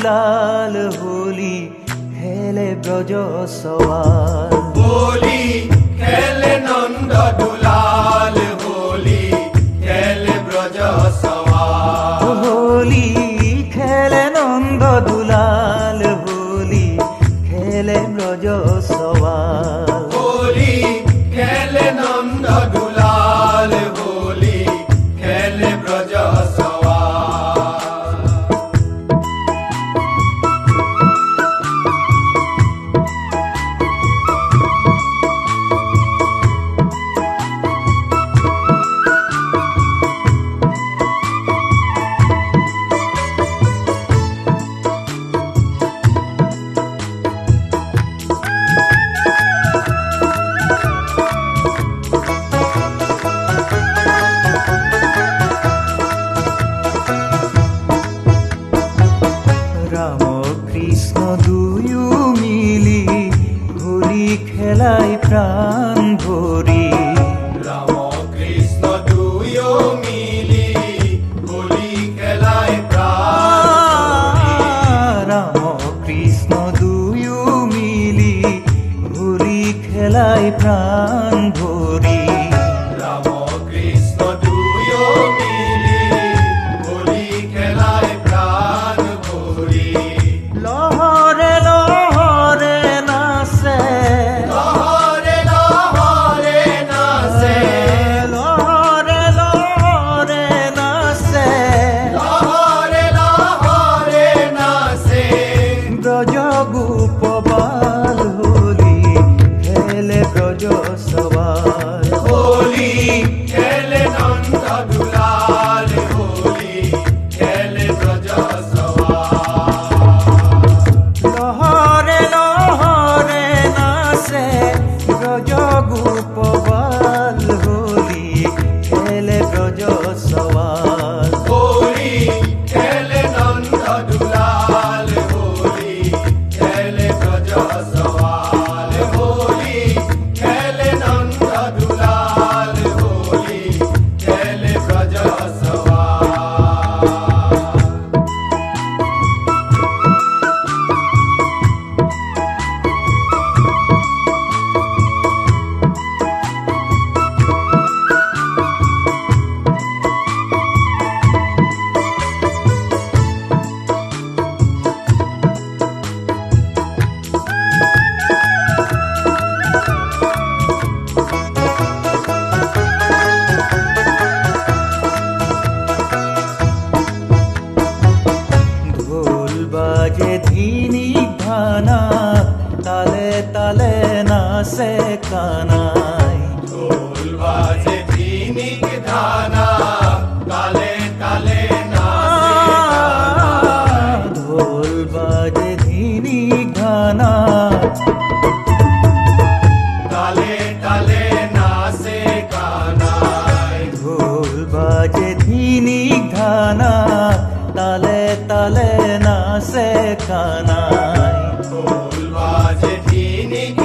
দুলাল হোলি খেলে ব্রজ সওয়াল। হোলি খেলে নন্দ দুলাল, হোলি খেলে ব্রজ সওয়াল। হোলি খেলে নন্দ দুলাল, হোলি খেলে ব্রজ সওয়াল। হোলি খেলে নন্দ দুলাল, হোলি খেলে ব্রজ সওয়াল। রাম কৃষ্ণ দুয়ো মিলি হোলি খেলাই প্রাণ ভরি। রাম কৃষ্ণ দুয়ো মিলি হোলি খেলায় প্রাণ। রাম কৃষ্ণ দুয়ো মিলি হোলি খেলাই প্রাণ ভরি। রাম কৃষ্ণ দুয়ো মিলি হোলি খেলায় প্রাণ ভরি। লহরে লহরে নাচে, লহরে লহরে নাচে, লহরে লহরে নাচে, লহরে লহরে নাচে। ব্রজ গোপবাল হোলি খেলে ব্রজ সওয়াল। হোলি খেলে নন্দ দুলাল, হোলি খেলে ব্রজ সওয়াল। লহরে লহরে নাচে, ব্রজ গোপবাল হোলি খেলে ব্রজ সওয়াল। হোলি খেলে নন্দ দুলাল, হোলি খেলে ব্রজ সওয়াল। হোলি খেলে নন্দ দুলাল, হোলি খেলে ব্রজ সওয়াল। ঢোল বাজে ধিনি ঘানা, তালে তালে নাচে কানাই। ঢোল বাজে ধিনিক ধানা, তালে তালে নাচে কানাই। ঢোল বাজে ধিনি ঘানা, তালে তালে নাচে কানাই। ঢোল বাজে ধিনি ঘানা, তালে তালে নাচে কানাই। ঢোল বাজে ধিনিক